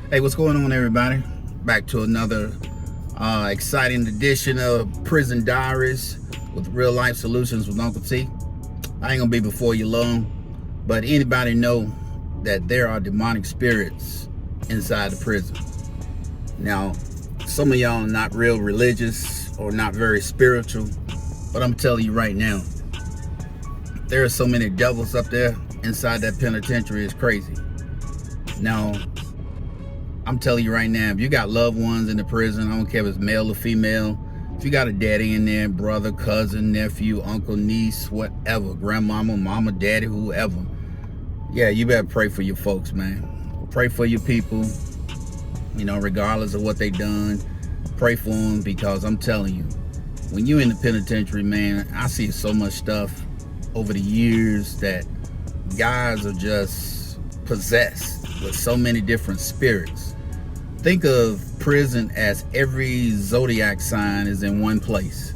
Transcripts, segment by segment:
Hey, what's going on, everybody? Back to another exciting edition of Prison Diaries with Real Life Solutions with Uncle T. I ain't gonna be before you long, but anybody know that there are demonic spirits inside the prison? Now, some of y'all are not real religious or not very spiritual, but I'm telling you right now, there are so many devils up there inside that penitentiary. It's crazy. Now, I'm telling you right now, if you got loved ones in the prison, I don't care if it's male or female, if you got a daddy in there, brother, cousin, nephew, uncle, niece, whatever, grandmama, mama, daddy, whoever, yeah, you better pray for your folks, man. Pray for your people, regardless of what they done. Pray for them, because I'm telling you, when you in the penitentiary, man, I see so much stuff over the years that guys are just possessed with so many different spirits. Think of prison as every zodiac sign is in one place.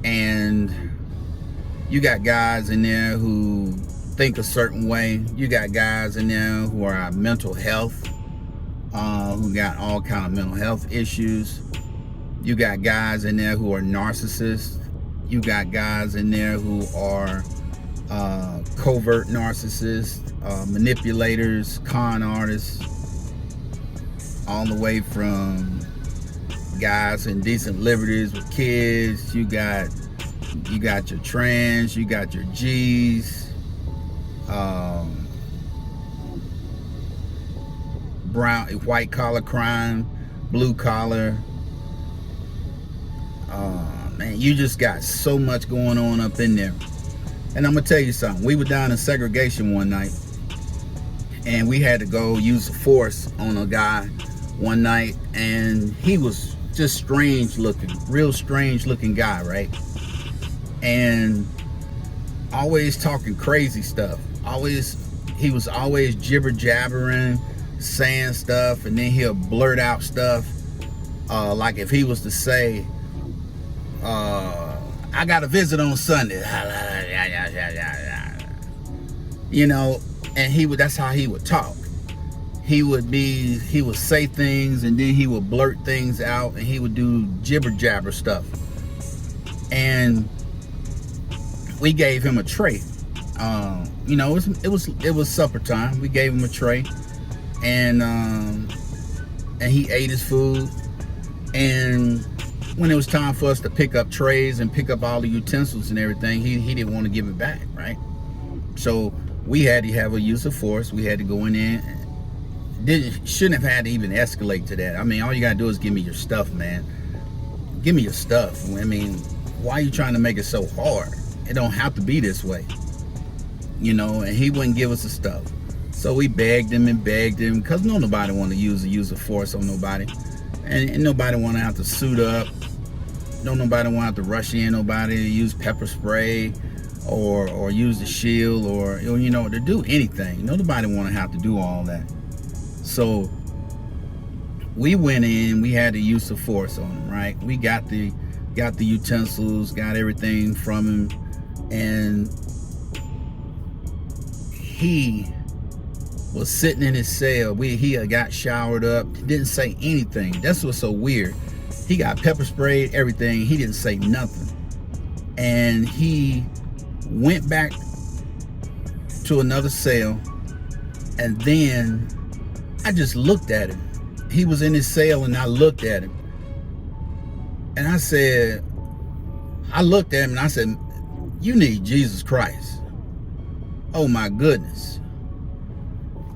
And you got guys in there who think a certain way. You got guys in there who are mental health, who got all kind of mental health issues. You got guys in there who are narcissists. You got guys in there who are covert narcissists, manipulators, con artists, all the way from guys in decent liberties with kids. You got your trans, you got your G's, brown, white collar crime, blue collar. Man, you just got so much going on up in there. And I'm gonna tell you something. We were down in segregation one night, and we had to go use force on a guy one night, and he was just strange looking, real strange looking guy, right? And always talking crazy stuff. He was always jibber jabbering, saying stuff, and then he'll blurt out stuff. Like if he was to say, I got a visit on Sunday. And that's how he would talk. He would say things, and then he would blurt things out, and he would do jibber jabber stuff. And we gave him a tray. It was supper time. We gave him a tray, and he ate his food. And when it was time for us to pick up trays and pick up all the utensils and everything, he didn't want to give it back, right? So we had to have a use of force. We had to go in there. Shouldn't have had to even escalate to that. I mean, all you gotta do is give me your stuff, man. Give me your stuff. I mean, why are you trying to make it so hard? It don't have to be this way. And he wouldn't give us the stuff. So we begged him, because nobody want to use of force on nobody. And nobody want to have to suit up. Nobody want to have to rush in nobody, use pepper spray or use the shield or to do anything. Nobody want to have to do all that. So we went in, we had the use of force on him, right? We got the utensils, got everything from him, and he was sitting in his cell. He had got showered up, didn't say anything. That's what's so weird. He got pepper sprayed, everything. He didn't say nothing. And he went back to another cell, and then I just looked at him. He was in his cell, and I looked at him. And I looked at him and I said, you need Jesus Christ. Oh my goodness.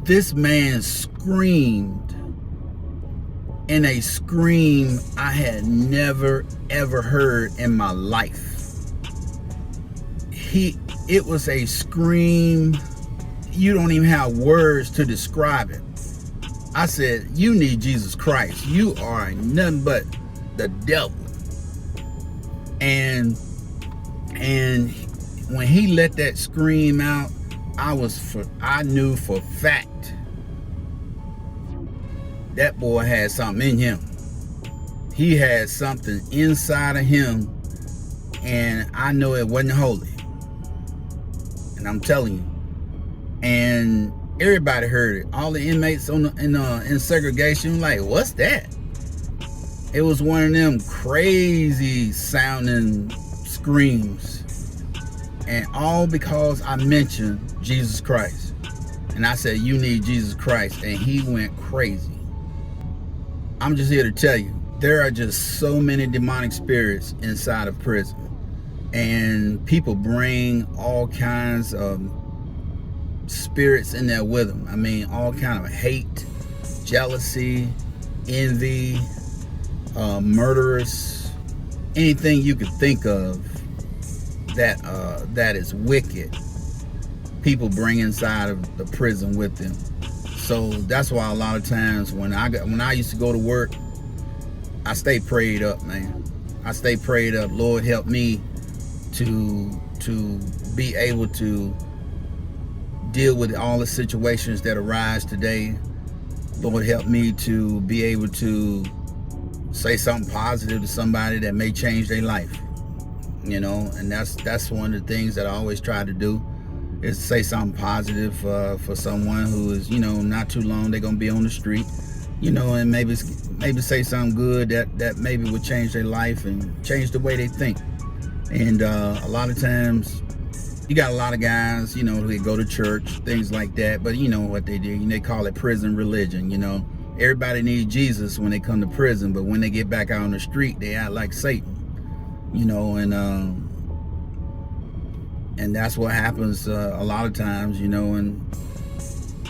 This man screamed in a scream I had never ever heard in my life. It was a scream, you don't even have words to describe it. I said, you need Jesus Christ. You are nothing but the devil. And when he let that scream out, I knew for fact that boy had something in him. He had something inside of him, and I know it wasn't holy. And I'm telling you, and everybody heard it. All the inmates in segregation, like, what's that? It was one of them crazy sounding screams, and all because I mentioned Jesus Christ. And I said, you need Jesus Christ, and he went crazy. I'm just here to tell you, there are just so many demonic spirits inside of prison, and people bring all kinds of spirits in there with them. I mean, all kind of hate, jealousy, envy, murderous, anything you could think of that is wicked, people bring inside of the prison with them. So that's why a lot of times when I used to go to work, I stay prayed up, man. I stay prayed up. Lord, help me to be able to deal with all the situations that arise today. Lord, help me to be able to say something positive to somebody that may change their life. You know, and that's one of the things that I always try to do, is say something positive for someone who is, you know, not too long they're gonna be on the street, you know, and maybe say something good that maybe would change their life and change the way they think. And a lot of times you got a lot of guys, you know, they go to church, things like that, but you know what they do, they call it prison religion. You know, everybody needs Jesus when they come to prison, but when they get back out on the street, they act like Satan. You know, and that's what happens a lot of times, you know, in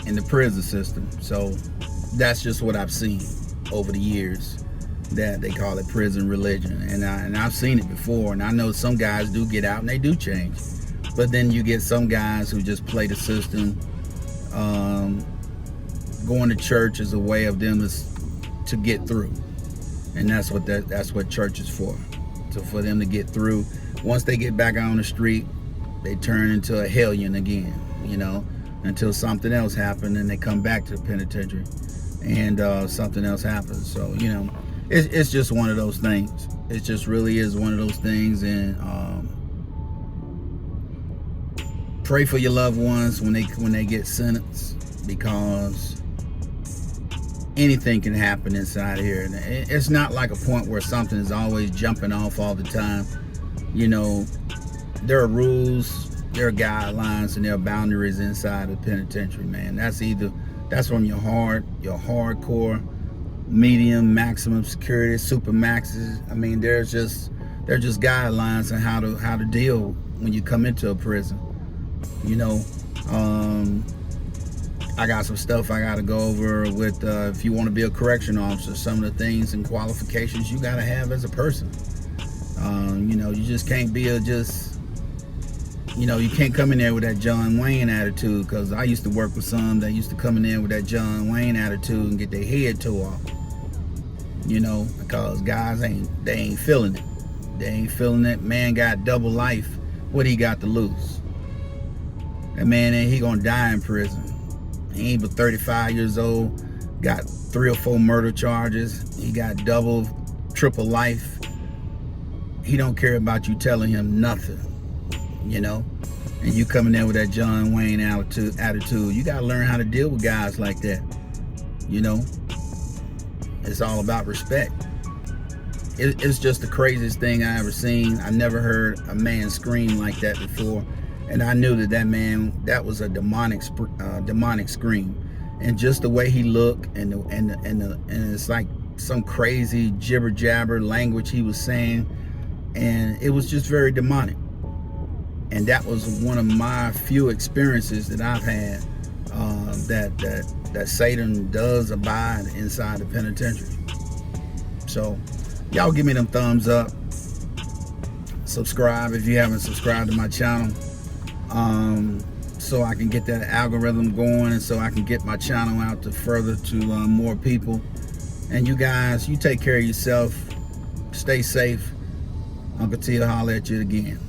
the prison system. So that's just what I've seen over the years, that they call it prison religion. And I've seen it before, and I know some guys do get out and they do change. But then you get some guys who just play the system. Going to church is a way of them to get through, and that's what church is for. So for them to get through. Once they get back on the street, they turn into a hellion again, you know, until something else happens and they come back to the penitentiary and something else happens. So, you know, it's just one of those things. It just really is one of those things. And pray for your loved ones when they get sentenced, because anything can happen inside here. And it's not like a point where something is always jumping off all the time. You know, there are rules, there are guidelines, and there are boundaries inside the penitentiary, man. That's from your hardcore, medium, maximum security, super maxes. I mean, they're just guidelines on how to deal when you come into a prison. You know, I got some stuff I got to go over with if you want to be a correctional officer, some of the things and qualifications you got to have as a person. You know, you just can't be you know, you can't come in there with that John Wayne attitude, because I used to work with some that used to come in there with that John Wayne attitude and get their head tore off. You know, because guys they ain't feeling it. They ain't feeling it. Man got double life. What he got to lose? That man he gonna die in prison. He ain't but 35 years old, got 3 or 4 murder charges. He got double, triple life. He don't care about you telling him nothing, you know? And you coming there with that John Wayne attitude. You gotta learn how to deal with guys like that, you know? It's all about respect. It's just the craziest thing I ever seen. I never heard a man scream like that before. And I knew that was a demonic scream. And just the way he looked, and it's like some crazy jibber jabber language he was saying, and it was just very demonic. And that was one of my few experiences that I've had that Satan does abide inside the penitentiary. So y'all give me them thumbs up. Subscribe if you haven't subscribed to my channel. So I can get that algorithm going, and so I can get my channel out to more people. And you guys, you take care of yourself. Stay safe. Uncle T will holler at you again.